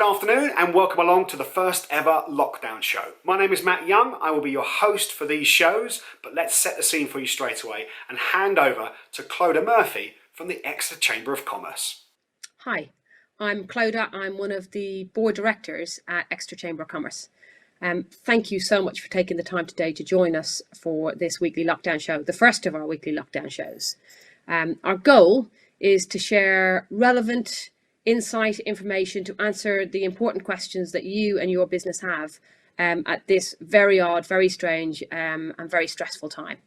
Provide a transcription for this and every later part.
Good afternoon and welcome along to the first ever lockdown show. My name is Matt Young. I will be your host for these shows, but let's set the scene for you straight away and hand over to Clodagh Murphy from the Exeter Chamber of Commerce. Hi, I'm Clodagh. I'm one of the board directors at Exeter Chamber of Commerce. Thank you so much for taking the time today to join us for this weekly lockdown show, the first of our weekly lockdown shows. Our goal is to share relevant insight, information to answer the important questions that you and your business have at this very odd, very strange and very stressful time.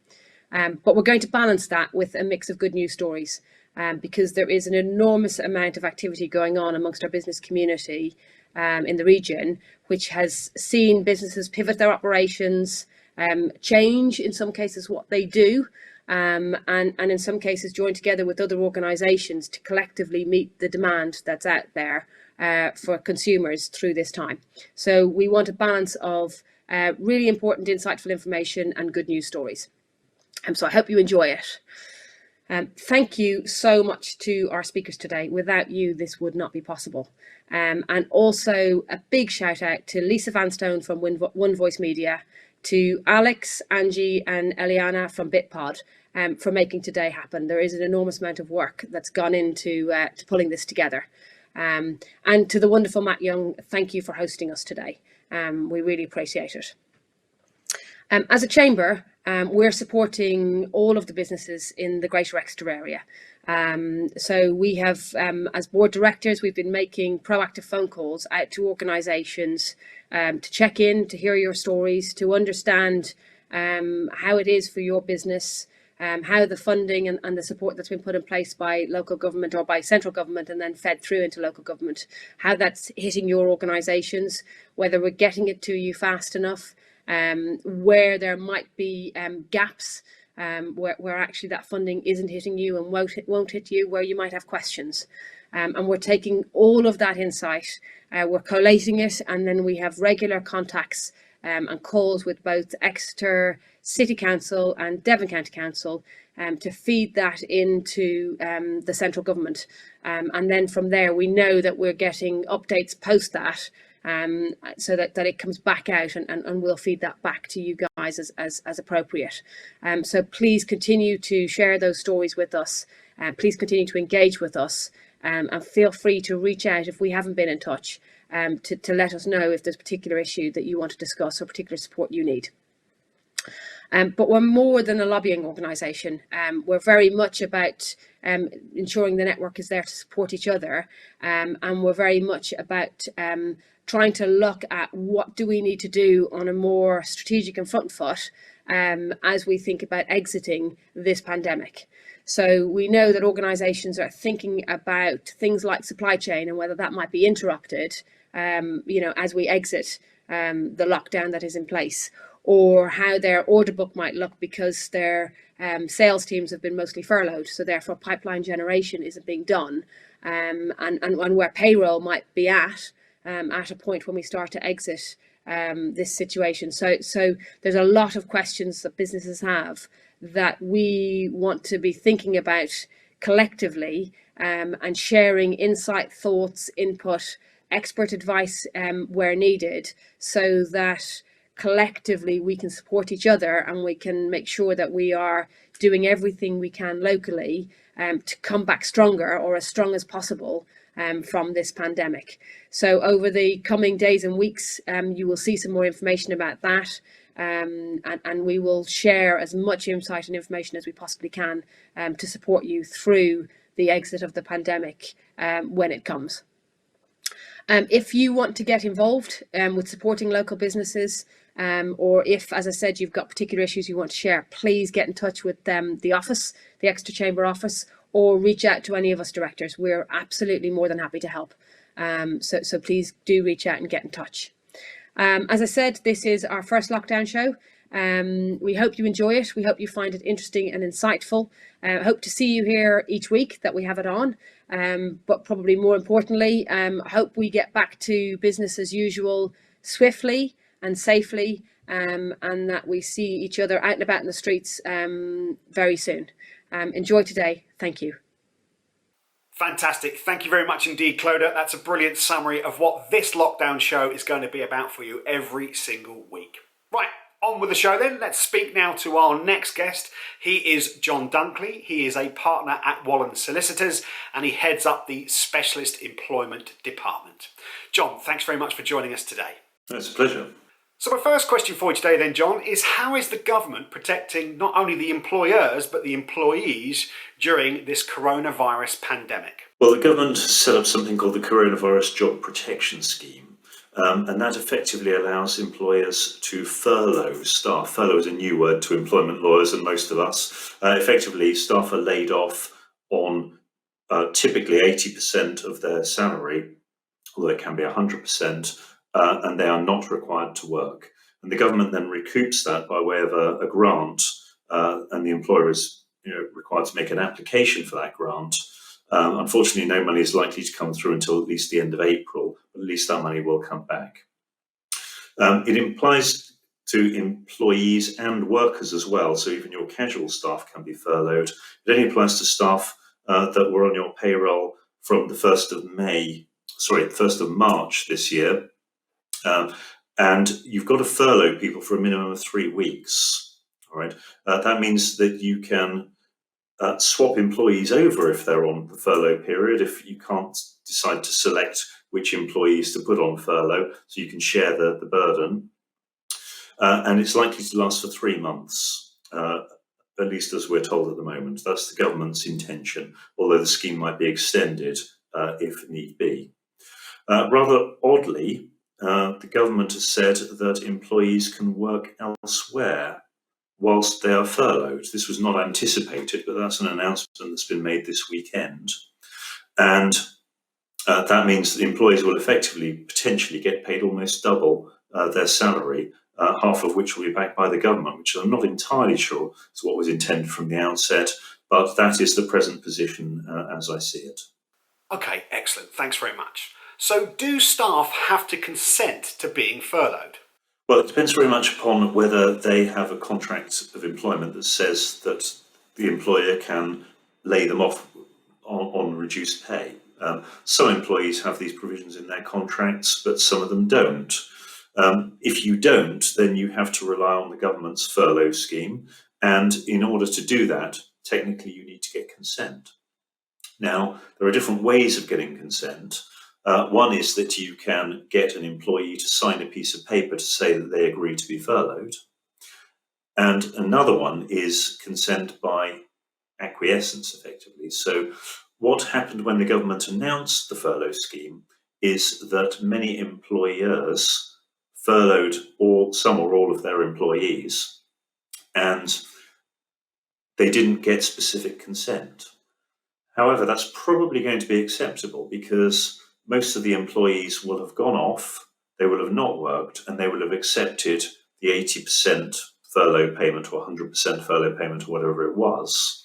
But we're going to balance that with a mix of good news stories because there is an enormous amount of activity going on amongst our business community in the region, which has seen businesses pivot their operations, change in some cases what they do, and in some cases join together with other organisations to collectively meet the demand that's out there for consumers through this time. So we want a balance of really important, insightful information and good news stories. So I hope you enjoy it. Thank you so much to our speakers today. Without you, this would not be possible. And also a big shout out to Lisa Vanstone from One Voice Media, to Alex, Angie and Eliana from Bitpod for making today happen. There is an enormous amount of work that's gone into to pulling this together. And to the wonderful Matt Young, thank you for hosting us today. We really appreciate it. As a chamber, we're supporting all of the businesses in the Greater Exeter area. So we have, as board directors, we've been making proactive phone calls out to organisations to check in, to hear your stories, to understand how it is for your business, how the funding and the support that's been put in place by local government or by central government and then fed through into local government, how that's hitting your organisations, whether we're getting it to you fast enough, where there might be gaps, where actually that funding isn't hitting you and won't hit you, where you might have questions. And we're taking all of that insight, we're collating it, and then we have regular contacts and calls with both Exeter City Council and Devon County Council to feed that into the central government. And then from there, we know that we're getting updates post that, so that it comes back out and we'll feed that back to you guys as appropriate. So please continue to share those stories with us. Please continue to engage with us and feel free to reach out if we haven't been in touch to let us know if there's a particular issue that you want to discuss or particular support you need. But we're more than a lobbying organisation. We're very much about ensuring the network is there to support each other, and we're very much about trying to look at what do we need to do on a more strategic and front foot as we think about exiting this pandemic. So we know that organisations are thinking about things like supply chain and whether that might be interrupted, as we exit the lockdown that is in place, or how their order book might look because their sales teams have been mostly furloughed, so therefore pipeline generation isn't being done, and where payroll might be at a point when we start to exit this situation. So there's a lot of questions that businesses have that we want to be thinking about collectively and sharing insight, thoughts, input, expert advice where needed, so that collectively we can support each other and we can make sure that we are doing everything we can locally to come back stronger or as strong as possible from this pandemic. So over the coming days and weeks, you will see some more information about that, and we will share as much insight and information as we possibly can to support you through the exit of the pandemic when it comes. If you want to get involved with supporting local businesses, or if, as I said, you've got particular issues you want to share, please get in touch with the office, the Exeter Chamber office, or reach out to any of us directors. We're absolutely more than happy to help. So please do reach out and get in touch. As I said, this is our first lockdown show. We hope you enjoy it. We hope you find it interesting and insightful. Hope to see you here each week that we have it on. But probably more importantly, hope we get back to business as usual swiftly and safely, and that we see each other out and about in the streets very soon. Enjoy today. Thank you. Fantastic. Thank you very much indeed, Clodagh. That's a brilliant summary of what this lockdown show is going to be about for you every single week. Right, on with the show then. Let's speak now to our next guest. He is Jon Dunkley. He is a partner at Wollens Solicitors and he heads up the Specialist Employment Department. Jon, thanks very much for joining us today. It's a pleasure. So my first question for you today then, Jon, is how is the government protecting not only the employers but the employees during this coronavirus pandemic? Well, the government set up something called the Coronavirus Job Protection Scheme, and that effectively allows employers to furlough staff. Furlough is a new word to employment lawyers and most of us. Effectively, staff are laid off on typically 80% of their salary, although it can be 100%. And they are not required to work. And the government then recoups that by way of a grant, and the employer is required to make an application for that grant. Unfortunately, no money is likely to come through until at least the end of April, but at least that money will come back. It applies to employees and workers as well, so even your casual staff can be furloughed. It only applies to staff that were on your payroll from the 1st of March this year. And you've got to furlough people for a minimum of 3 weeks. All right, that means that you can swap employees over if they're on the furlough period. If you can't decide to select which employees to put on furlough, so you can share the burden. And it's likely to last for 3 months, at least as we're told at the moment. That's the government's intention, although the scheme might be extended if need be. Rather oddly, the government has said that employees can work elsewhere whilst they are furloughed. This was not anticipated, but that's an announcement that's been made this weekend. And that means that employees will effectively potentially get paid almost double their salary, half of which will be backed by the government, which I'm not entirely sure is what was intended from the outset, but that is the present position as I see it. Okay, excellent. Thanks very much. So do staff have to consent to being furloughed? Well, it depends very much upon whether they have a contract of employment that says that the employer can lay them off on reduced pay. Some employees have these provisions in their contracts, but some of them don't. If you don't, then you have to rely on the government's furlough scheme. And in order to do that, technically you need to get consent. Now, there are different ways of getting consent. One is that you can get an employee to sign a piece of paper to say that they agree to be furloughed. And another one is consent by acquiescence, effectively. So what happened when the government announced the furlough scheme is that many employers furloughed some or all of their employees, and they didn't get specific consent. However, that's probably going to be acceptable because most of the employees will have gone off, they will have not worked, and they will have accepted the 80% furlough payment or 100% furlough payment or whatever it was,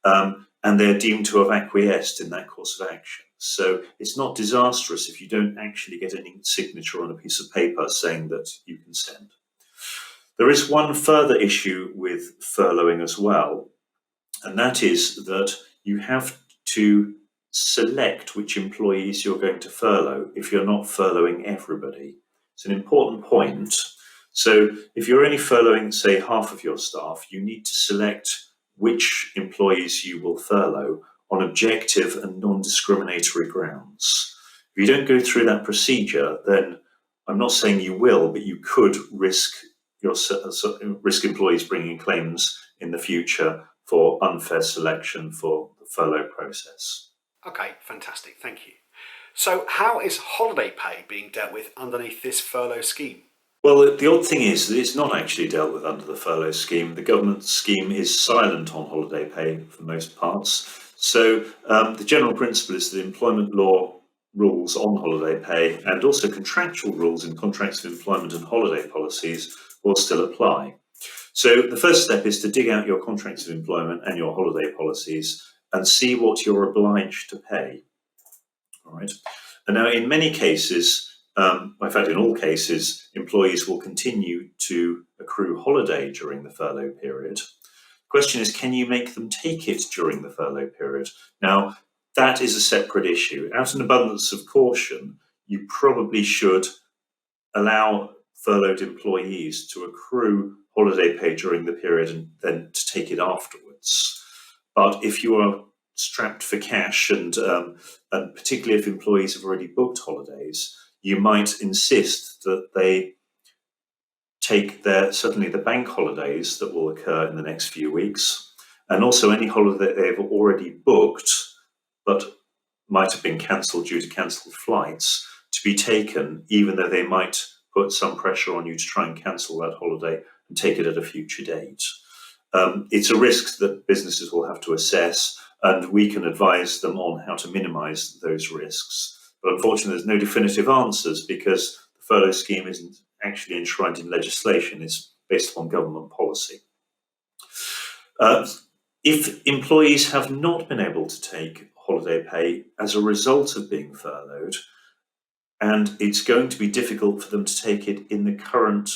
and they're deemed to have acquiesced in that course of action. So it's not disastrous if you don't actually get any signature on a piece of paper saying that you consent. There is one further issue with furloughing as well, and that is that you have to select which employees you're going to furlough if you're not furloughing everybody. It's an important point. So if you're only furloughing, say, half of your staff, you need to select which employees you will furlough on objective and non-discriminatory grounds. If you don't go through that procedure, then I'm not saying you will, but you could risk employees bringing claims in the future for unfair selection for the furlough process. Okay, fantastic, thank you. So how is holiday pay being dealt with underneath this furlough scheme? Well, the odd thing is that it's not actually dealt with under the furlough scheme. The government scheme is silent on holiday pay for most parts. So the general principle is that employment law rules on holiday pay and also contractual rules in contracts of employment and holiday policies will still apply. So the first step is to dig out your contracts of employment and your holiday policies and see what you're obliged to pay. All right. And now in many cases, in fact, in all cases, employees will continue to accrue holiday during the furlough period. The question is, can you make them take it during the furlough period? Now, that is a separate issue. Out of an abundance of caution, you probably should allow furloughed employees to accrue holiday pay during the period and then to take it afterwards. But if you are strapped for cash, and particularly if employees have already booked holidays, you might insist that they take certainly the bank holidays that will occur in the next few weeks, and also any holiday they've already booked but might have been cancelled due to cancelled flights, to be taken, even though they might put some pressure on you to try and cancel that holiday and take it at a future date. It's a risk that businesses will have to assess, and we can advise them on how to minimise those risks. But unfortunately, there's no definitive answers, because the furlough scheme isn't actually enshrined in legislation. It's based upon government policy. If employees have not been able to take holiday pay as a result of being furloughed, and it's going to be difficult for them to take it in the current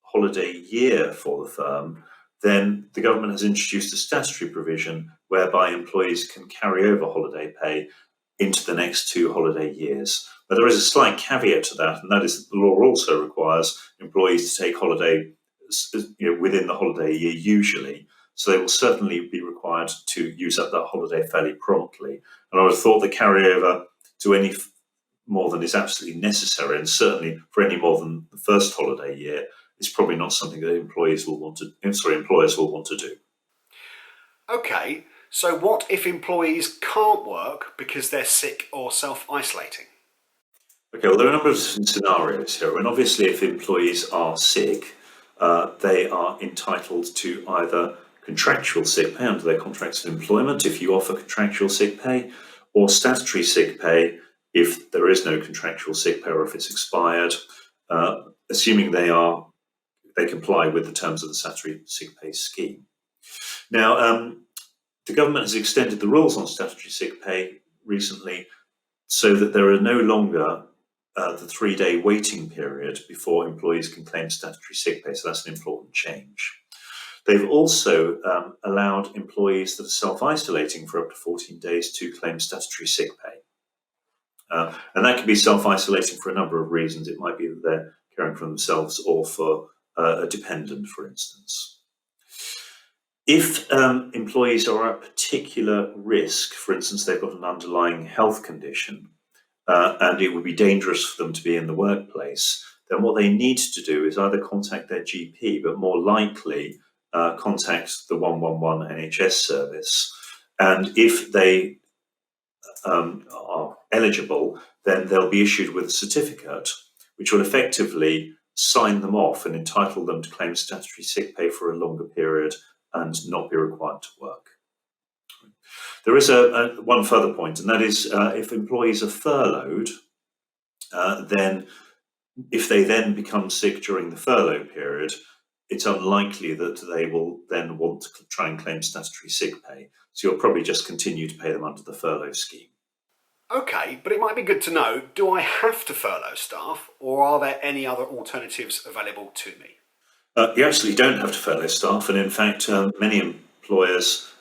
holiday year for the firm, then the government has introduced a statutory provision whereby employees can carry over holiday pay into the next 2 holiday years. But there is a slight caveat to that, and that is that the law also requires employees to take holiday within the holiday year usually. So they will certainly be required to use up that holiday fairly promptly. And I would have thought the carryover to any more than is absolutely necessary, and certainly for any more than the first holiday year, is probably not something that employers will want to do. Okay, so what if employees can't work because they're sick or self-isolating? Okay, well, there are a number of scenarios here. And obviously, if employees are sick, they are entitled to either contractual sick pay under their contracts of employment, if you offer contractual sick pay, or statutory sick pay if there is no contractual sick pay or if it's expired, assuming they comply with the terms of the statutory sick pay scheme. Now, the government has extended the rules on statutory sick pay recently so that there are no longer the 3-day waiting period before employees can claim statutory sick pay. So that's an important change. They've also allowed employees that are self-isolating for up to 14 days to claim statutory sick pay. And that can be self-isolating for a number of reasons. It might be that they're caring for themselves or for a dependent, for instance. If employees are at particular risk, for instance, they've got an underlying health condition, and it would be dangerous for them to be in the workplace, then what they need to do is either contact their GP, but more likely contact the 111 NHS service. And if they are eligible, then they'll be issued with a certificate which will effectively sign them off and entitle them to claim statutory sick pay for a longer period and not be required to work. There is one further point, and that is if employees are furloughed, then if they then become sick during the furlough period, it's unlikely that they will then want to try and claim statutory sick pay. So you'll probably just continue to pay them under the furlough scheme. Okay, but it might be good to know, do I have to furlough staff, or are there any other alternatives available to me? You absolutely don't have to furlough staff, and in fact, many employers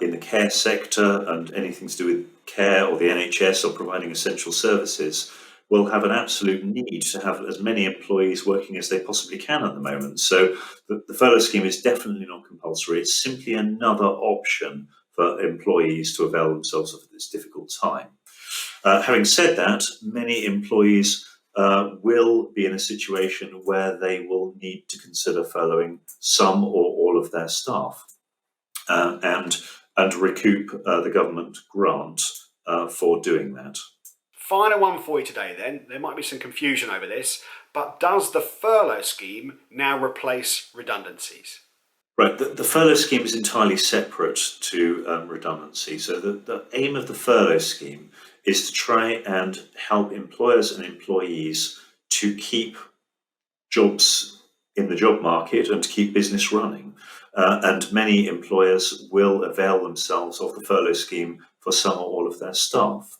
in the care sector and anything to do with care or the NHS or providing essential services will have an absolute need to have as many employees working as they possibly can at the moment. So the furlough scheme is definitely not compulsory. It's simply another option for employees to avail themselves of at this difficult time. Having said that, many employees will be in a situation where they will need to consider furloughing some or all of their staff and recoup the government grant for doing that. Final one for you today then. There might be some confusion over this, but does the furlough scheme now replace redundancies? Right, the furlough scheme is entirely separate to redundancy. So the aim of the furlough scheme is to try and help employers and employees to keep jobs in the job market and to keep business running. And many employers will avail themselves of the furlough scheme for some or all of their staff.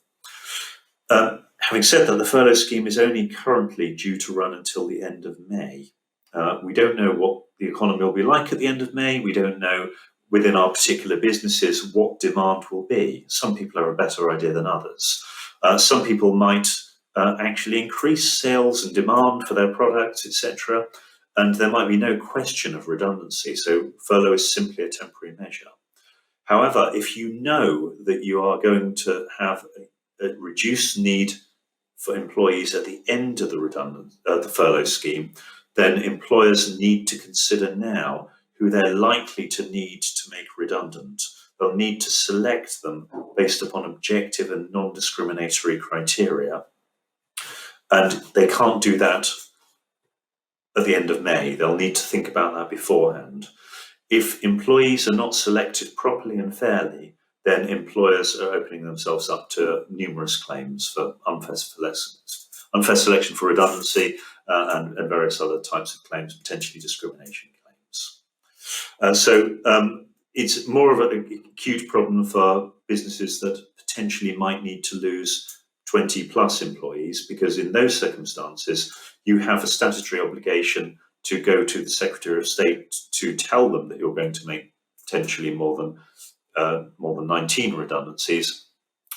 Having said that, the furlough scheme is only currently due to run until the end of May. We don't know what the economy will be like at the end of May. We don't know within our particular businesses what demand will be. Some people have a better idea than others. Some people might actually increase sales and demand for their products, etc. And there might be no question of redundancy. So furlough is simply a temporary measure. However, if you know that you are going to have a reduced need for employees at the end of the furlough scheme, then employers need to consider now who they're likely to need to make redundant. They'll need to select them based upon objective and non-discriminatory criteria. And they can't do that at the end of May. They'll need to think about that beforehand. If employees are not selected properly and fairly, then employers are opening themselves up to numerous claims for unfair selection for redundancy and various other types of claims, potentially discrimination claims. So it's more of an acute problem for businesses that potentially might need to lose 20 plus employees, because in those circumstances, you have a statutory obligation to go to the Secretary of State to tell them that you're going to make potentially more than 19 redundancies,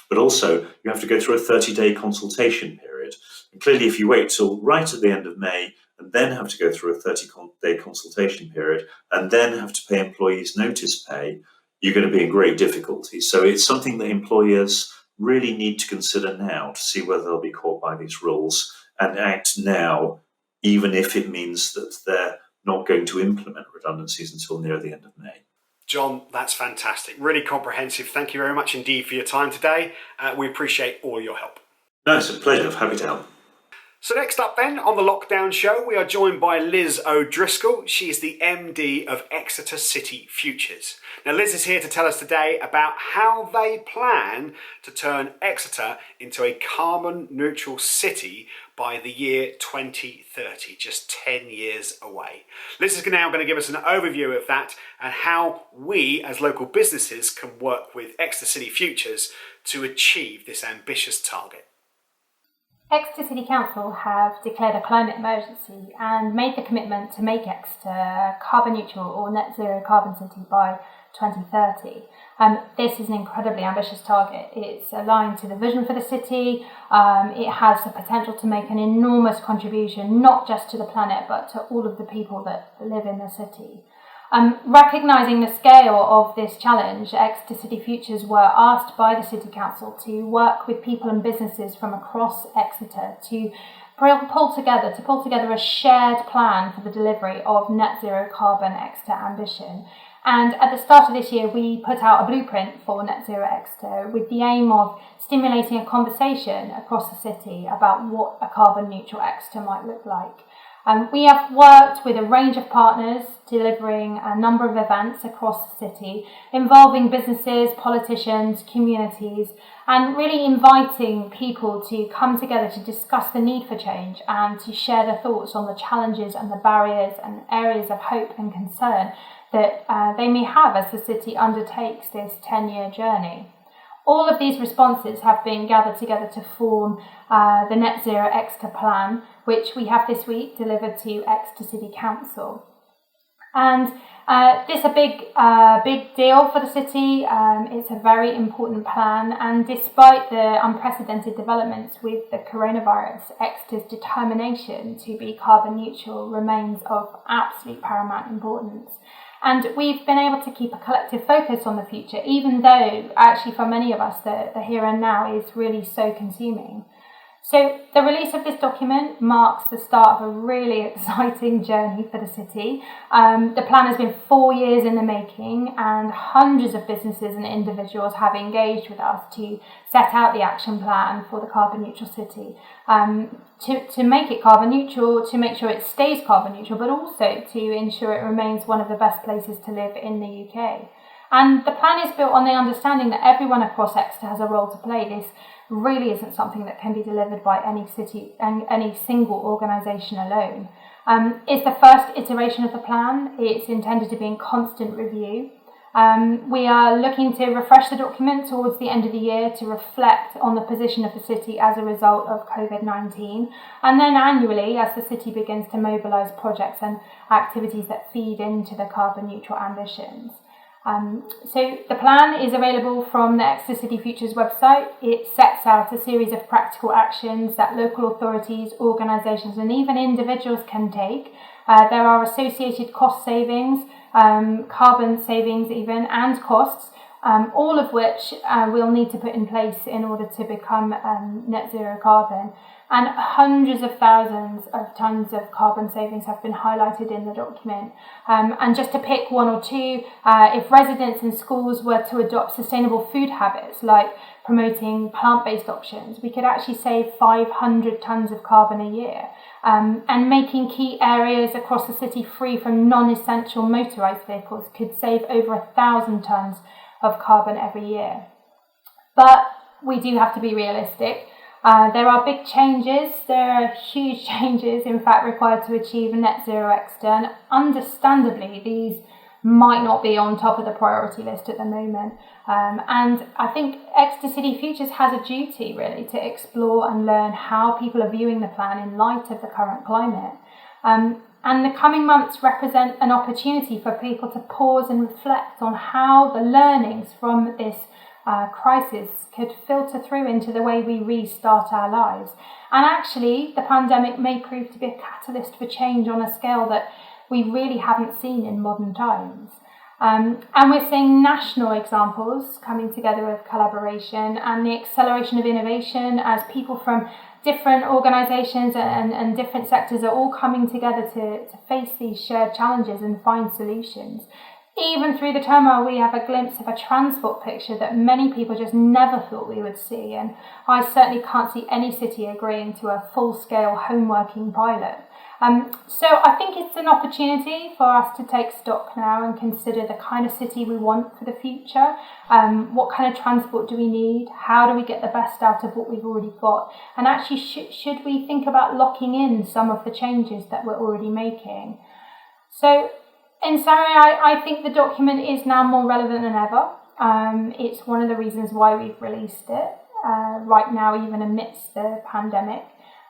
but also you have to go through a 30-day consultation period. And clearly, if you wait till right at the end of May and then have to go through a 30-day consultation period and then have to pay employees notice pay, you're going to be in great difficulty. So it's something that employers really need to consider now to see whether they'll be caught by these rules and act now, even if it means that they're not going to implement redundancies until near the end of May. Jon, that's fantastic. Really comprehensive. Thank you very much indeed for your time today. We appreciate all your help. No, it's a pleasure. Happy to help. So next up then, on the Lockdown Show, we are joined by Liz O'Driscoll. She is the MD of Exeter City Futures. Now Liz is here to tell us today about how they plan to turn Exeter into a carbon neutral city by the year 2030, just 10 years away. Liz is now going to give us an overview of that and how we as local businesses can work with Exeter City Futures to achieve this ambitious target. Exeter City Council have declared a climate emergency and made the commitment to make Exeter carbon neutral or net zero carbon city by 2030. This is an incredibly ambitious target. It's aligned to the vision for the city. It has the potential to make an enormous contribution, not just to the planet, but to all of the people that live in the city. Recognising the scale of this challenge, Exeter City Futures were asked by the City Council to work with people and businesses from across Exeter to pull together a shared plan for the delivery of net zero carbon Exeter ambition. And at the start of this year, we put out a blueprint for Net Zero Exeter with the aim of stimulating a conversation across the city about what a carbon neutral Exeter might look like. We have worked with a range of partners, delivering a number of events across the city, involving businesses, politicians, communities, and really inviting people to come together to discuss the need for change and to share their thoughts on the challenges and the barriers and areas of hope and concern that they may have as the city undertakes this 10-year journey. All of these responses have been gathered together to form the Net Zero Exeter plan, which we have this week delivered to Exeter City Council. And this is a big deal for the city. It's a very important plan, and despite the unprecedented developments with the coronavirus, Exeter's determination to be carbon neutral remains of absolute paramount importance. And we've been able to keep a collective focus on the future, even though actually for many of us the here and now is really so consuming. So the release of this document marks the start of a really exciting journey for the city. The plan has been 4 years in the making, and hundreds of businesses and individuals have engaged with us to set out the action plan for the carbon neutral city, to make it carbon neutral, to make sure it stays carbon neutral, but also to ensure it remains one of the best places to live in the UK. And the plan is built on the understanding that everyone across Exeter has a role to play. This really isn't something that can be delivered by any city and any single organisation alone. It's the first iteration of the plan. It's intended to be in constant review. We are looking to refresh the document towards the end of the year to reflect on the position of the city as a result of COVID-19, and then annually as the city begins to mobilise projects and activities that feed into the carbon neutral ambitions. So the plan is available from the Exeter City Futures website. It sets out a series of practical actions that local authorities, organisations and even individuals can take. There are associated cost savings, carbon savings even, and costs, all of which we'll need to put in place in order to become net zero carbon. And hundreds of thousands of tonnes of carbon savings have been highlighted in the document. And just to pick one or two, if residents and schools were to adopt sustainable food habits, like promoting plant-based options, we could actually save 500 tonnes of carbon a year. And making key areas across the city free from non-essential motorised vehicles could save over 1,000 tonnes of carbon every year. But we do have to be realistic. There are big changes, there are huge changes in fact required to achieve net zero Exeter, and understandably these might not be on top of the priority list at the moment. And I think Exeter City Futures has a duty really to explore and learn how people are viewing the plan in light of the current climate. And the coming months represent an opportunity for people to pause and reflect on how the learnings from this crisis could filter through into the way we restart our lives. And actually, the pandemic may prove to be a catalyst for change on a scale that we really haven't seen in modern times. And we're seeing national examples coming together with collaboration and the acceleration of innovation as people from different organisations and different sectors are all coming together to face these shared challenges and find solutions. Even through the turmoil, we have a glimpse of a transport picture that many people just never thought we would see, and I certainly can't see any city agreeing to a full-scale home working pilot. So I think it's an opportunity for us to take stock now and consider the kind of city we want for the future. What kind of transport do we need? How do we get the best out of what we've already got? And actually, should we think about locking in some of the changes that we're already making? So, in summary, I think the document is now more relevant than ever. It's one of the reasons why we've released it right now, even amidst the pandemic.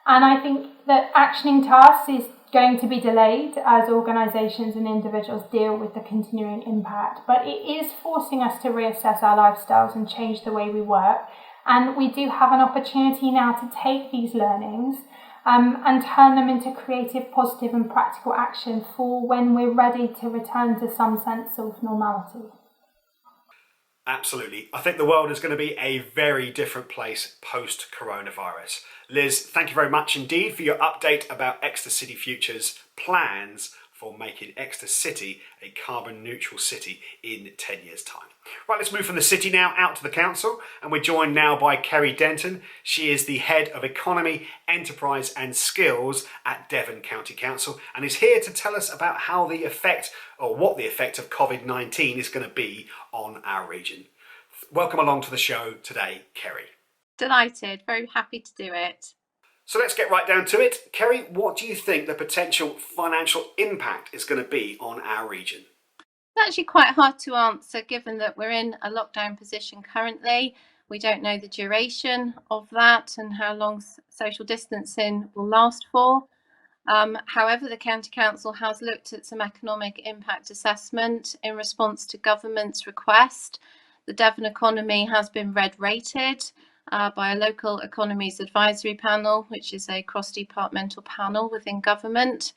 And I think that actioning to us is going to be delayed as organisations and individuals deal with the continuing impact. But it is forcing us to reassess our lifestyles and change the way we work. And we do have an opportunity now to take these learnings and turn them into creative, positive and practical action for when we're ready to return to some sense of normality. Absolutely. I think the world is going to be a very different place post-coronavirus. Liz, thank you very much indeed for your update about Exeter City Futures plans for making Exeter City a carbon neutral city in 10 years' time. Right, let's move from the city now out to the council, and we're joined now by Kerry Denton. She is the Head of Economy, Enterprise and Skills at Devon County Council and is here to tell us about how the effect, or what the effect of COVID-19 is going to be on our region. Welcome along to the show today, Kerry. Delighted, very happy to do it. So let's get right down to it. Kerry, what do you think the potential financial impact is going to be on our region? It's actually quite hard to answer given that we're in a lockdown position currently. We don't know the duration of that and how long social distancing will last for. However, the County Council has looked at some economic impact assessment in response to government's request. The Devon Economy has been red rated by a local economies advisory panel, which is a cross-departmental panel within government.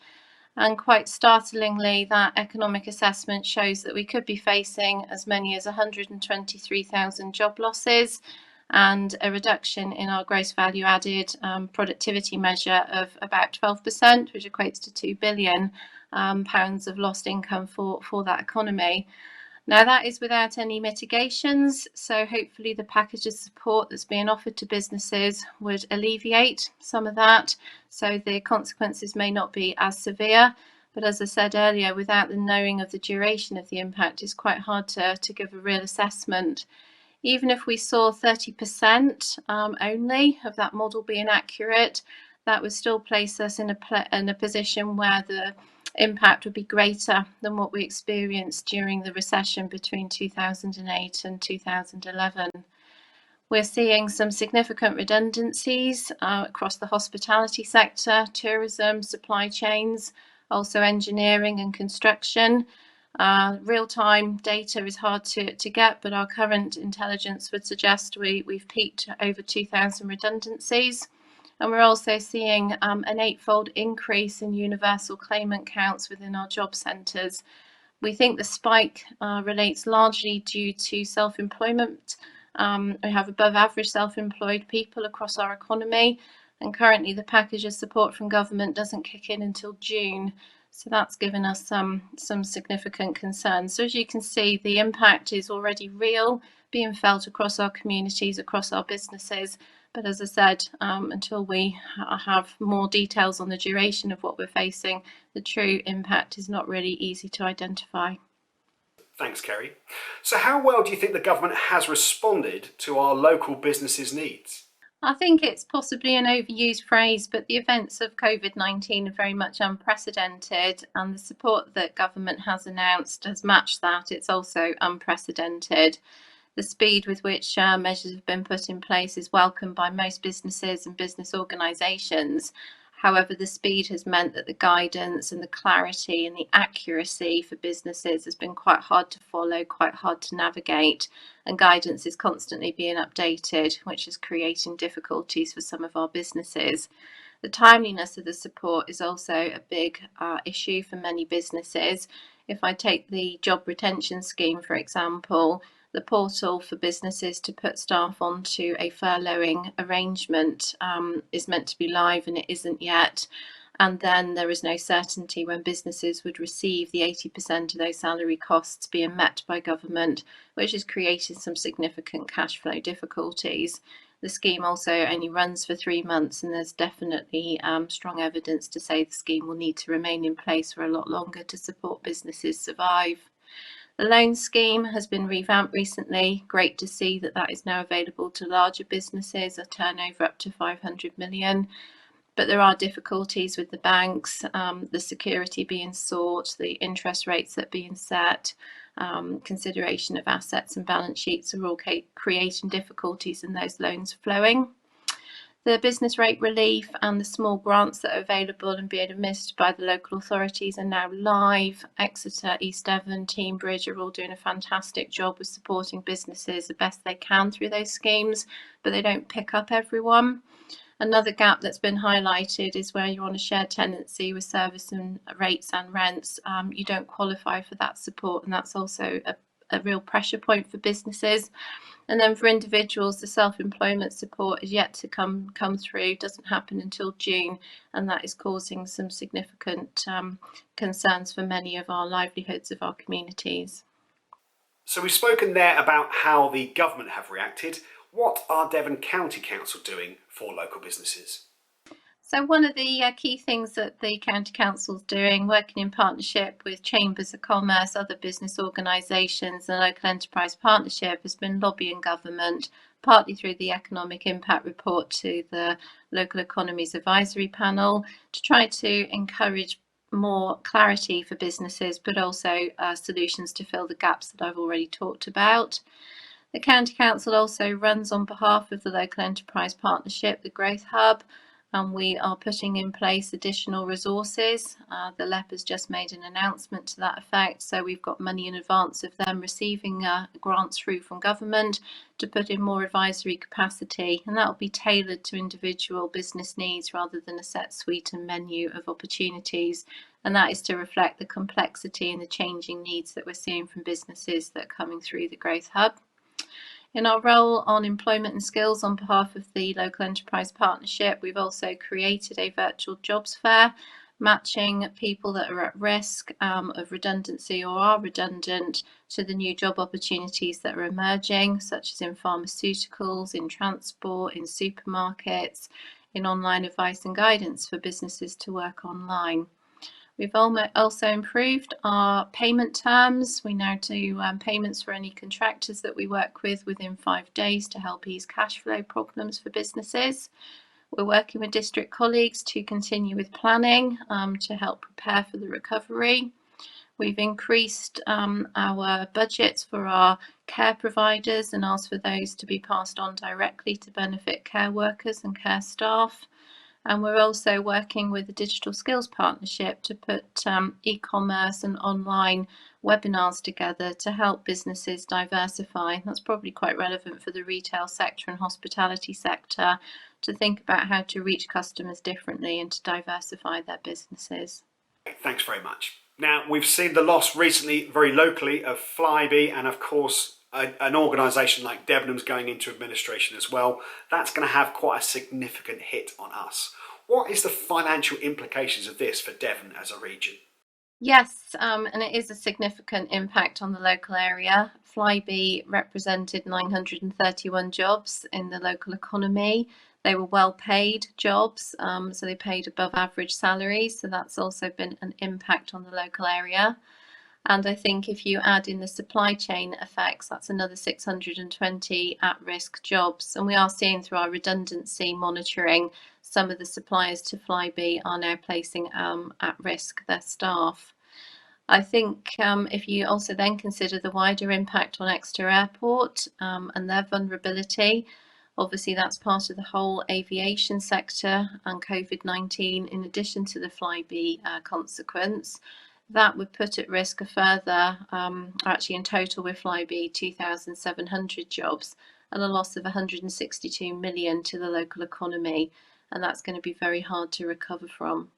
And quite startlingly, that economic assessment shows that we could be facing as many as 123,000 job losses and a reduction in our gross value added productivity measure of about 12%, which equates to £2 billion of lost income for that economy. Now, that is without any mitigations, so hopefully the package of support that's being offered to businesses would alleviate some of that, so the consequences may not be as severe. But as I said earlier, without the knowing of the duration of the impact, it's quite hard to give a real assessment. Even if we saw 30% only of that model being accurate, that would still place us in a position where the impact would be greater than what we experienced during the recession between 2008 and 2011. We're seeing some significant redundancies across the hospitality sector, tourism, supply chains, also engineering and construction. Real-time data is hard to get, but our current intelligence would suggest we've peaked over 2,000 redundancies. And we're also seeing an 8-fold increase in universal claimant counts within our job centres. We think the spike relates largely due to self-employment. We have above average self-employed people across our economy, and currently the package of support from government doesn't kick in until June. So that's given us some significant concerns. So as you can see, the impact is already real, being felt across our communities, across our businesses. But as I said, until we have more details on the duration of what we're facing, the true impact is not really easy to identify. Thanks, Kerry. So how well do you think the government has responded to our local businesses' needs? I think it's possibly an overused phrase, but the events of COVID-19 are very much unprecedented, and the support that government has announced has matched that. It's also unprecedented. The speed with which measures have been put in place is welcomed by most businesses and business organisations. However, the speed has meant that the guidance and the clarity and the accuracy for businesses has been quite hard to follow, quite hard to navigate, and guidance is constantly being updated, which is creating difficulties for some of our businesses. The timeliness of the support is also a big issue for many businesses. If I take the job retention scheme, for example, the portal for businesses to put staff onto a furloughing arrangement is meant to be live and it isn't yet. And then there is no certainty when businesses would receive the 80% of those salary costs being met by government, which has created some significant cash flow difficulties. The scheme also only runs for 3 months, and there's definitely strong evidence to say the scheme will need to remain in place for a lot longer to support businesses survive. The loan scheme has been revamped recently. Great to see that that is now available to larger businesses, a turnover up to 500 million. But there are difficulties with the banks, the security being sought, the interest rates that are being set, consideration of assets and balance sheets are all creating difficulties in those loans flowing. The business rate relief and the small grants that are available and being administered by the local authorities are now live. Exeter, East Devon, Teambridge are all doing a fantastic job with supporting businesses the best they can through those schemes, but they don't pick up everyone. Another gap that's been highlighted is where you're on a shared tenancy with service and rates and rents. You don't qualify for that support, and that's also a real pressure point for businesses. And then for individuals, the self-employment support is yet to come through, doesn't happen until June, and that is causing some significant concerns for many of our livelihoods of our communities. So we've spoken there about how the government have reacted. What are Devon County Council doing for local businesses? So one of the key things that the County Council is doing, working in partnership with Chambers of Commerce, other business organisations and local enterprise partnership, has been lobbying government, partly through the economic impact report to the local economies advisory panel, to try to encourage more clarity for businesses, but also solutions to fill the gaps that I've already talked about. The County Council also runs on behalf of the local enterprise partnership, the Growth Hub, and we are putting in place additional resources. The LEP has just made an announcement to that effect, so we've got money in advance of them receiving grants through from government to put in more advisory capacity, and that will be tailored to individual business needs rather than a set suite and menu of opportunities, and that is to reflect the complexity and the changing needs that we're seeing from businesses that are coming through the Growth Hub. In our role on employment and skills on behalf of the Local Enterprise Partnership, we've also created a virtual jobs fair, matching people that are at risk of redundancy or are redundant to the new job opportunities that are emerging, such as in pharmaceuticals, in transport, in supermarkets, in online advice and guidance for businesses to work online. We've also improved our payment terms. We now do payments for any contractors that we work with within 5 days to help ease cash flow problems for businesses. We're working with district colleagues to continue with planning to help prepare for the recovery. We've increased our budgets for our care providers and asked for those to be passed on directly to benefit care workers and care staff. And we're also working with the Digital Skills Partnership to put e-commerce and online webinars together to help businesses diversify. That's probably quite relevant for the retail sector and hospitality sector, to think about how to reach customers differently and to diversify their businesses. Thanks very much. Now, we've seen the loss recently, very locally, of Flybe, and of course, an organisation like Debenhams going into administration as well. That's going to have quite a significant hit on us. What is the financial implications of this for Devon as a region? Yes, and it is a significant impact on the local area. Flybe represented 931 jobs in the local economy. They were well paid jobs, so they paid above average salaries. So that's also been an impact on the local area. And I think if you add in the supply chain effects, that's another 620 at-risk jobs. And we are seeing through our redundancy monitoring, some of the suppliers to Flybe are now placing at risk their staff. I think if you also then consider the wider impact on Exeter Airport and their vulnerability, obviously that's part of the whole aviation sector and COVID-19, in addition to the Flybe consequence, that would put at risk a further, actually in total with Flybe, 2,700 jobs and a loss of 162 million to the local economy. And that's going to be very hard to recover from.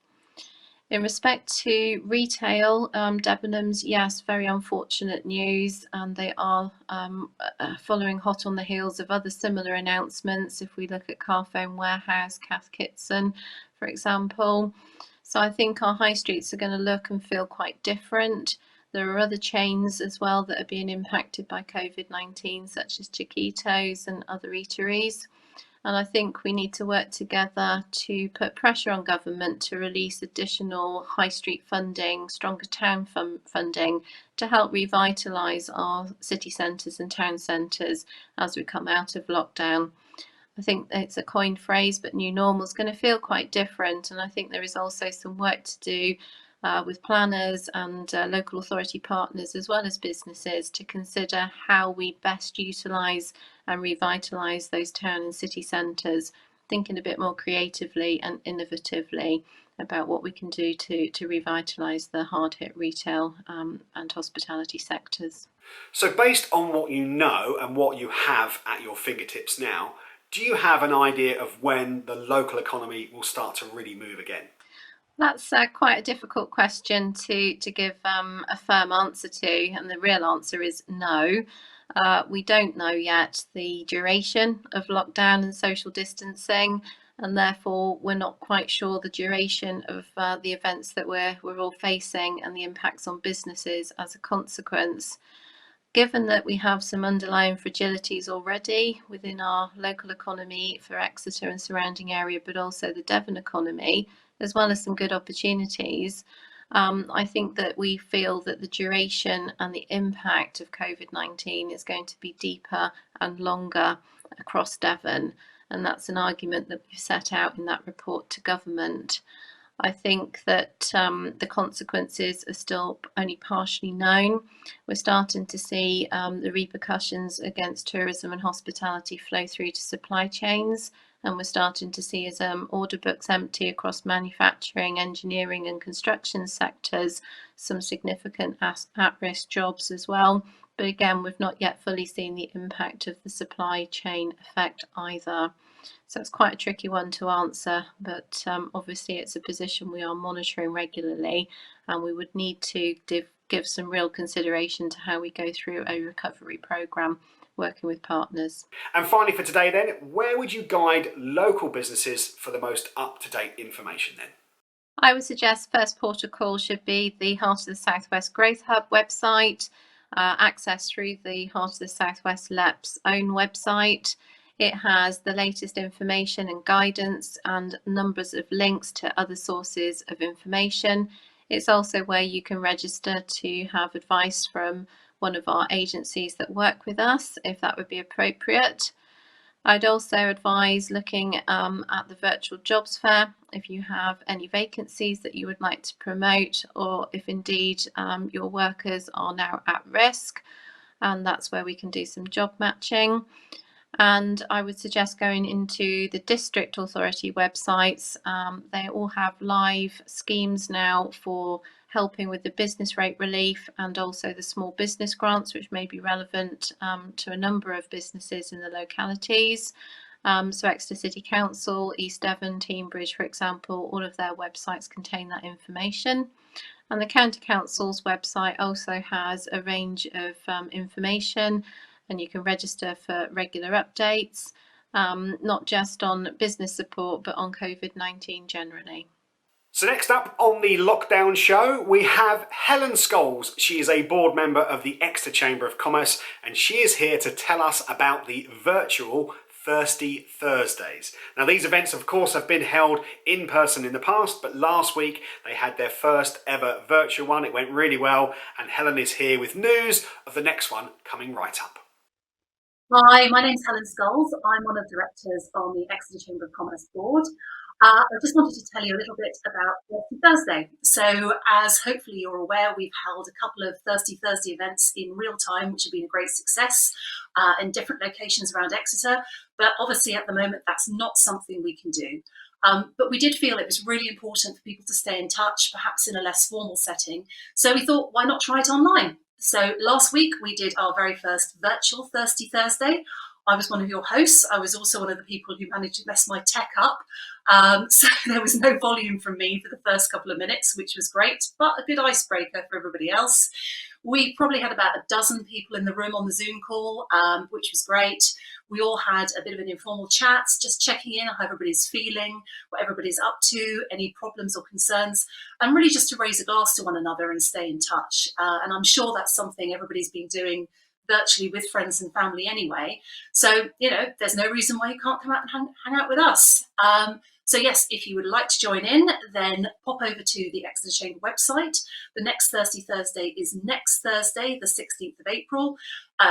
In respect to retail, Debenhams, yes, very unfortunate news, and they are following hot on the heels of other similar announcements. If we look at Carphone Warehouse, Cath Kidston, for example. So I think our high streets are going to look and feel quite different. There are other chains as well that are being impacted by COVID-19, such as Chiquitos and other eateries. And I think we need to work together to put pressure on government to release additional high street funding, stronger town funding, to help revitalise our city centres and town centres as we come out of lockdown. I think it's a coined phrase, but new normal is going to feel quite different. And I think there is also some work to do with planners and local authority partners, as well as businesses, to consider how we best utilise and revitalise those town and city centres, thinking a bit more creatively and innovatively about what we can do to revitalise the hard-hit retail and hospitality sectors. So based on what you know and what you have at your fingertips now, do you have an idea of when the local economy will start to really move again? That's quite a difficult question to give a firm answer to, and the real answer is no. We don't know yet the duration of lockdown and social distancing, and therefore we're not quite sure the duration of the events that we're all facing and the impacts on businesses as a consequence. Given that we have some underlying fragilities already within our local economy for Exeter and surrounding area, but also the Devon economy, as well as some good opportunities, I think that we feel that the duration and the impact of COVID-19 is going to be deeper and longer across Devon. And that's an argument that we've set out in that report to government. I think that the consequences are still only partially known. We're starting to see the repercussions against tourism and hospitality flow through to supply chains, and we're starting to see as order books empty across manufacturing, engineering and construction sectors, some significant at-risk jobs as well. But again, we've not yet fully seen the impact of the supply chain effect either. So it's quite a tricky one to answer, but obviously it's a position we are monitoring regularly, and we would need to give some real consideration to how we go through a recovery programme working with partners. And finally for today then, where would you guide local businesses for the most up-to-date information then? I would suggest first port of call should be the Heart of the Southwest Growth Hub website, access through the Heart of the Southwest LEP's own website. It has the latest information and guidance and numbers of links to other sources of information. It's also where you can register to have advice from one of our agencies that work with us, if that would be appropriate. I'd also advise looking at the virtual jobs fair if you have any vacancies that you would like to promote, or if indeed your workers are now at risk, and that's where we can do some job matching. And I would suggest going into the district authority websites. They all have live schemes now for helping with the business rate relief and also the small business grants, which may be relevant to a number of businesses in the localities. So Exeter City Council, East Devon, Teambridge, for example, all of their websites contain that information. And the County Council's website also has a range of information, and you can register for regular updates, not just on business support, but on COVID-19 generally. So next up on the lockdown show, we have Helen Scholes. She is a board member of the Exeter Chamber of Commerce, and she is here to tell us about the virtual Thirsty Thursdays. Now, these events, of course, have been held in person in the past, but last week they had their first ever virtual one. It went really well, and Helen is here with news of the next one coming right up. Hi, my name's Helen Scholes. I'm one of the directors on the Exeter Chamber of Commerce board. I just wanted to tell you a little bit about Thirsty Thursday. So, as hopefully you're aware, we've held a couple of Thirsty Thursday events in real time, which have been a great success in different locations around Exeter. But obviously, at the moment, that's not something we can do. But we did feel it was really important for people to stay in touch, perhaps in a less formal setting. So we thought, why not try it online? So last week we did our very first virtual Thirsty Thursday. I was one of your hosts. I was also one of the people who managed to mess my tech up. So there was no volume from me for the first couple of minutes, which was great, but a good icebreaker for everybody else. We probably had about a dozen people in the room on the Zoom call, which was great. We all had a bit of an informal chat, just checking in on how everybody's feeling, what everybody's up to, any problems or concerns, and really just to raise a glass to one another and stay in touch. And I'm sure that's something everybody's been doing virtually with friends and family anyway. So, there's no reason why you can't come out and hang out with us. So yes, if you would like to join in, then pop over to the Exeter Chamber website. The next Thirsty Thursday is next Thursday, the 16th of April.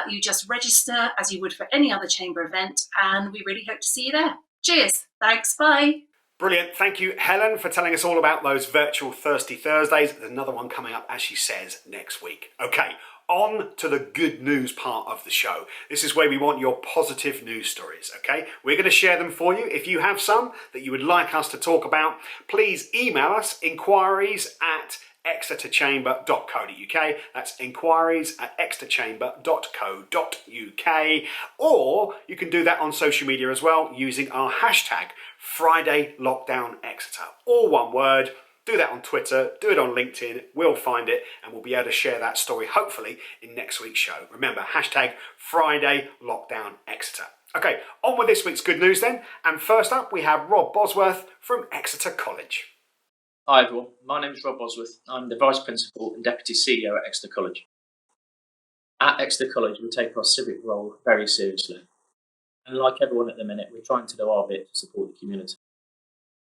You just register as you would for any other chamber event, and we really hope to see you there. Cheers. Thanks. Bye. Brilliant. Thank you, Helen, for telling us all about those virtual Thirsty Thursdays. There's another one coming up, as she says, next week. Okay, on to the good news part of the show. This is where we want your positive news stories, okay? We're going to share them for you. If you have some that you would like us to talk about, please email us inquiries@exeterchamber.co.uk. That's inquiries@exeterchamber.co.uk. Or you can do that on social media as well using our hashtag FridayLockdownExeter. All one word. Do that on Twitter, do it on LinkedIn, we'll find it and we'll be able to share that story hopefully in next week's show. Remember, hashtag FridayLockdownExeter. Okay, on with this week's good news then. And first up we have Rob Bosworth from Exeter College. Hi everyone, my name is Rob Bosworth. I'm the Vice Principal and Deputy CEO at Exeter College. At Exeter College we take our civic role very seriously. And like everyone at the minute, we're trying to do our bit to support the community.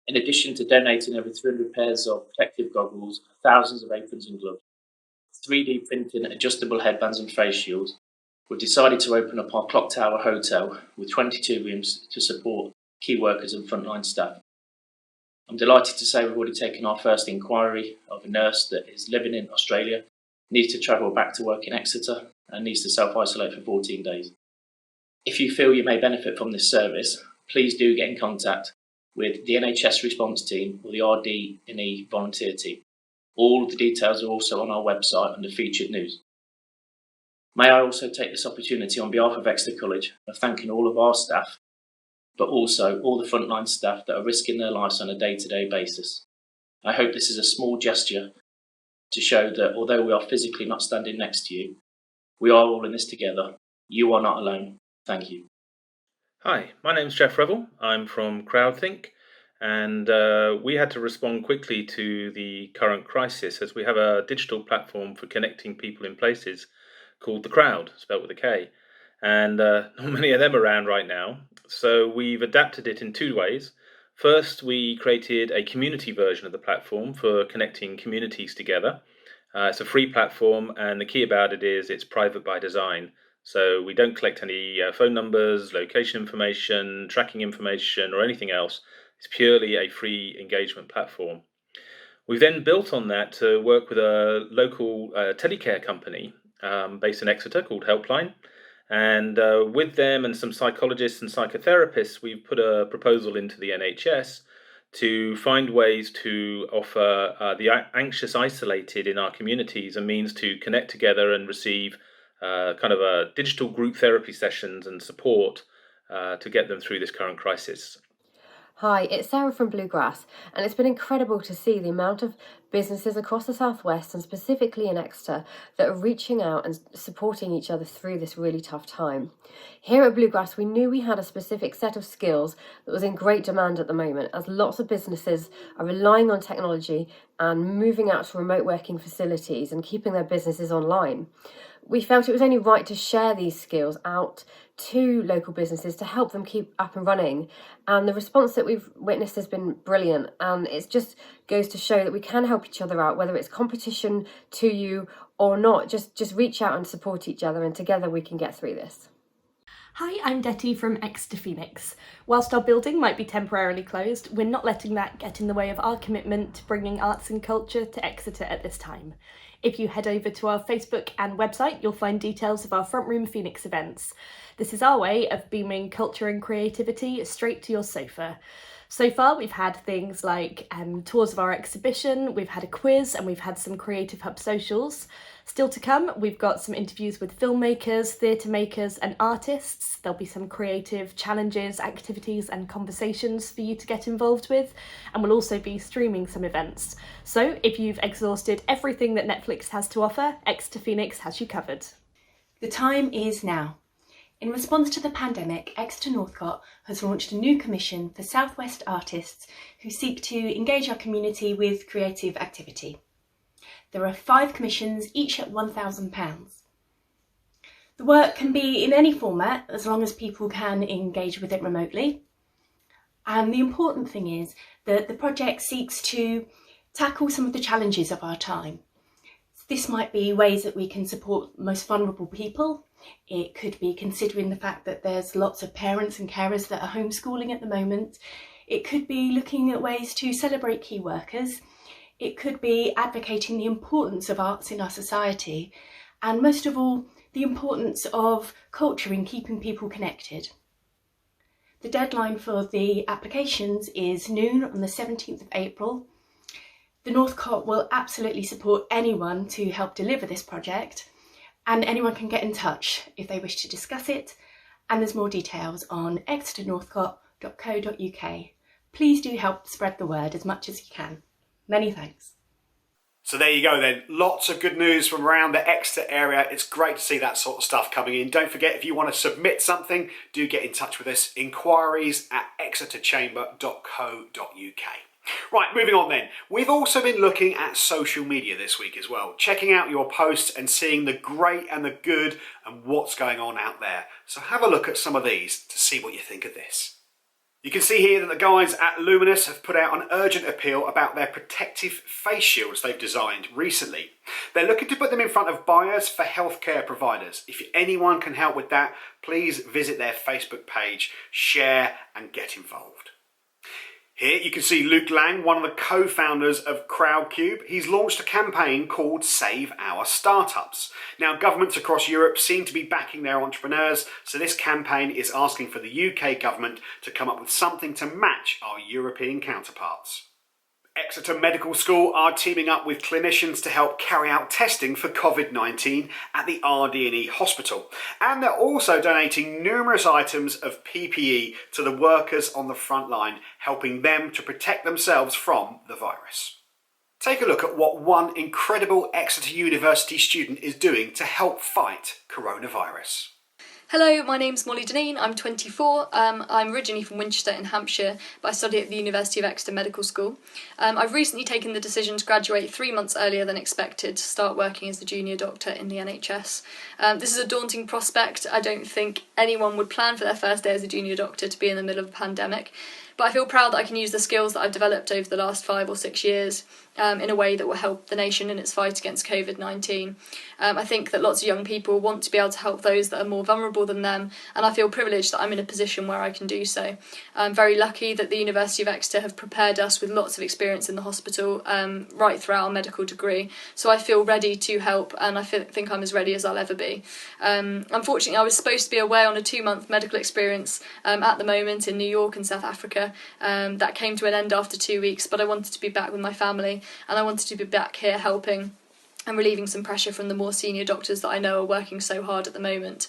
In addition to donating over 300 pairs of protective goggles, thousands of aprons and gloves, 3D printing adjustable headbands and face shields, we've decided to open up our Clock Tower Hotel with 22 rooms to support key workers and frontline staff. I'm delighted to say we've already taken our first inquiry of a nurse that is living in Australia, needs to travel back to work in Exeter and needs to self-isolate for 14 days. If you feel you may benefit from this service, please do get in contact with the NHS response team or the RD&E volunteer team. All of the details are also on our website under featured news. May I also take this opportunity on behalf of Exeter College of thanking all of our staff, but also all the frontline staff that are risking their lives on a day-to-day basis. I hope this is a small gesture to show that although we are physically not standing next to you, we are all in this together. You are not alone. Thank you. Hi, my name's Jeff Revel. I'm from Crowdthink, and we had to respond quickly to the current crisis as we have a digital platform for connecting people in places called The Crowd, spelled with a K, and not many of them around right now. So we've adapted it in two ways. First, we created a community version of the platform for connecting communities together. It's a free platform, and the key about it is it's private by design. So we don't collect any phone numbers, location information, tracking information, or anything else. It's purely a free engagement platform. We've then built on that to work with a local telecare company based in Exeter called Helpline. And with them and some psychologists and psychotherapists, we've put a proposal into the NHS to find ways to offer the anxious isolated in our communities a means to connect together and receive kind of a digital group therapy sessions and support to get them through this current crisis. Hi, it's Sarah from Bluegrass, and it's been incredible to see the amount of businesses across the southwest and specifically in Exeter that are reaching out and supporting each other through this really tough time. Here at Bluegrass, we knew we had a specific set of skills that was in great demand at the moment, as lots of businesses are relying on technology and moving out to remote working facilities and keeping their businesses online. We felt it was only right to share these skills out to local businesses to help them keep up and running. And the response that we've witnessed has been brilliant. And it just goes to show that we can help each other out, whether it's competition to you or not. Just reach out and support each other, and together we can get through this. Hi, I'm Detty from Exeter Phoenix. Whilst our building might be temporarily closed, we're not letting that get in the way of our commitment to bringing arts and culture to Exeter at this time. If you head over to our Facebook and website, you'll find details of our Front Room Phoenix events. This is our way of beaming culture and creativity straight to your sofa. So far, we've had things like tours of our exhibition, we've had a quiz, and we've had some Creative Hub socials. Still to come, we've got some interviews with filmmakers, theatre makers and artists. There'll be some creative challenges, activities and conversations for you to get involved with, and we'll also be streaming some events. So if you've exhausted everything that Netflix has to offer, Exeter Phoenix has you covered. The time is now. In response to the pandemic, Exeter Northcote has launched a new commission for South West artists who seek to engage our community with creative activity. There are 5 commissions, each at £1,000. The work can be in any format as long as people can engage with it remotely. And the important thing is that the project seeks to tackle some of the challenges of our time. This might be ways that we can support most vulnerable people. It could be considering the fact that there's lots of parents and carers that are homeschooling at the moment. It could be looking at ways to celebrate key workers. It could be advocating the importance of arts in our society, and most of all, the importance of culture in keeping people connected. The deadline for the applications is noon on the 17th of April. The Northcote will absolutely support anyone to help deliver this project, and anyone can get in touch if they wish to discuss it, and there's more details on exeternorthcote.co.uk. Please do help spread the word as much as you can. Many thanks. So there you go then. Lots of good news from around the Exeter area. It's great to see that sort of stuff coming in. Don't forget, if you want to submit something, do get in touch with us. Inquiries@exeterchamber.co.uk. Right, moving on then. We've also been looking at social media this week as well, checking out your posts and seeing the great and the good and what's going on out there. So have a look at some of these to see what you think of this. You can see here that the guys at Luminous have put out an urgent appeal about their protective face shields they've designed recently. They're looking to put them in front of buyers for healthcare providers. If anyone can help with that, please visit their Facebook page, share and get involved. Here you can see Luke Lang, one of the co-founders of Crowdcube. He's launched a campaign called Save Our Startups. Now, governments across Europe seem to be backing their entrepreneurs, so this campaign is asking for the UK government to come up with something to match our European counterparts. Exeter Medical School are teaming up with clinicians to help carry out testing for COVID-19 at the RD&E hospital. And they're also donating numerous items of PPE to the workers on the front line, helping them to protect themselves from the virus. Take a look at what one incredible Exeter University student is doing to help fight coronavirus. Hello, my name's Molly Deneen, I'm 24. I'm originally from Winchester in Hampshire, but I study at the University of Exeter Medical School. I've recently taken the decision to graduate 3 months earlier than expected to start working as a junior doctor in the NHS. This is a daunting prospect. I don't think anyone would plan for their first day as a junior doctor to be in the middle of a pandemic, But I feel proud that I can use the skills that I've developed over the last 5 or 6 years in a way that will help the nation in its fight against COVID-19. I think that lots of young people want to be able to help those that are more vulnerable than them, and I feel privileged that I'm in a position where I can do so. I'm very lucky that the University of Exeter have prepared us with lots of experience in the hospital right throughout our medical degree, so I feel ready to help, and I think I'm as ready as I'll ever be. Unfortunately, I was supposed to be away on a 2-month medical experience at the moment in New York and South Africa. That came to an end after 2 weeks, but I wanted to be back with my family, and I wanted to be back here helping and relieving some pressure from the more senior doctors that I know are working so hard at the moment.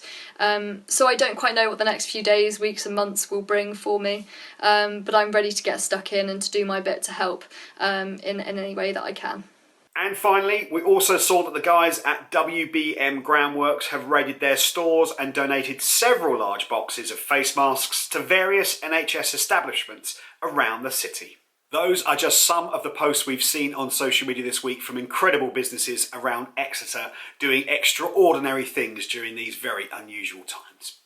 So I don't quite know what the next few days, weeks and months will bring for me, but I'm ready to get stuck in and to do my bit to help in any way that I can. And finally, we also saw that the guys at WBM Groundworks have raided their stores and donated several large boxes of face masks to various NHS establishments around the city. Those are just some of the posts we've seen on social media this week from incredible businesses around Exeter doing extraordinary things during these very unusual times.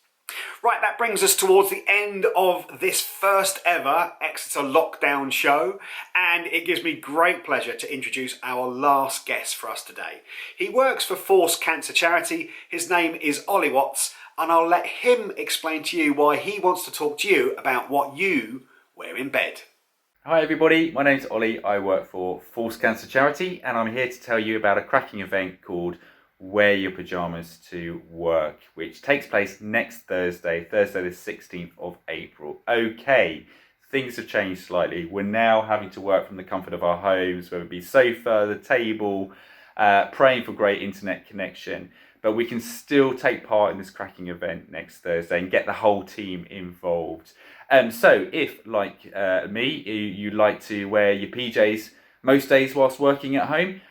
Right, that brings us towards the end of this first ever Exeter lockdown show, and it gives me great pleasure to introduce our last guest for us today. He works for Force Cancer Charity. His name is Ollie Watts, and I'll let him explain to you why he wants to talk to you about what you wear in bed. Hi everybody, my name's Ollie. I work for Force Cancer Charity, and I'm here to tell you about a cracking event called Wear Your Pyjamas to Work, which takes place next Thursday the 16th of April. Okay, things have changed slightly. We're now having to work from the comfort of our homes, whether it be sofa, the table, praying for great internet connection. But we can still take part in this cracking event next Thursday and get the whole team involved. So if, like me, you like to wear your PJs most days whilst working at home,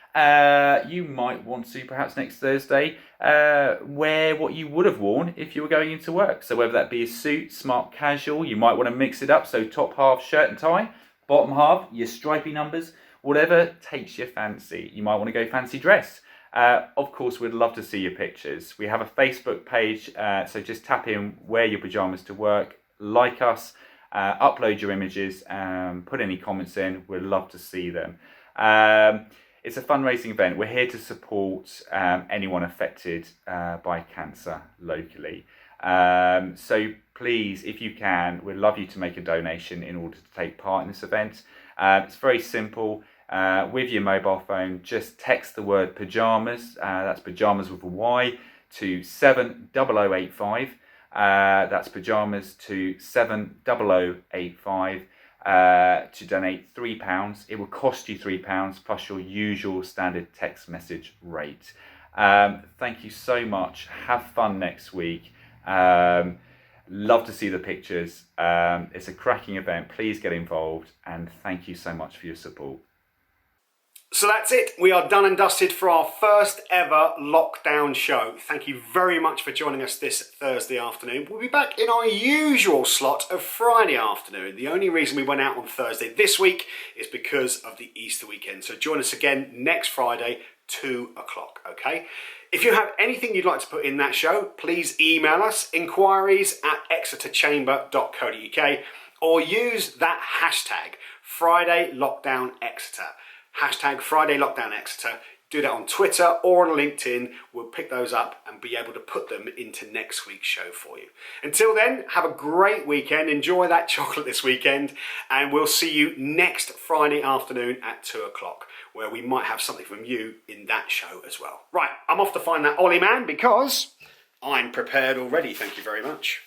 you might want to perhaps next Thursday wear what you would have worn if you were going into work. So whether that be a suit, smart casual, you might want to mix it up. So top half shirt and tie, bottom half your stripy numbers, whatever takes your fancy. You might want to go fancy dress. Of course, we'd love to see your pictures. We have a Facebook page, so just tap in Wear Your Pyjamas to Work, like us, upload your images, put any comments in. We'd love to see them. It's a fundraising event. We're here to support anyone affected by cancer locally. So please, if you can, we'd love you to make a donation in order to take part in this event. It's very simple. With your mobile phone, just text the word pyjamas, that's pyjamas with a Y, to 70085. That's pyjamas to 70085 to donate £3. It will cost you £3 plus your usual standard text message rate. Thank you so much. Have fun next week. Love to see the pictures. It's a cracking event. Please get involved, and thank you so much for your support. So that's it. We are done and dusted for our first ever lockdown show. Thank you very much for joining us this Thursday afternoon. We'll be back in our usual slot of Friday afternoon. The only reason we went out on Thursday this week is because of the Easter weekend. So join us again next Friday, 2 o'clock, okay? If you have anything you'd like to put in that show, please email us, inquiries@exeterchamber.co.uk, or use that hashtag, FridayLockdownExeter. Hashtag Friday Lockdown Exeter. Do that on Twitter or on LinkedIn. We'll pick those up and be able to put them into next week's show for you. Until then, have a great weekend. Enjoy that chocolate this weekend. And we'll see you next Friday afternoon at 2 o'clock, where we might have something from you in that show as well. Right, I'm off to find that Ollie man because I'm prepared already. Thank you very much.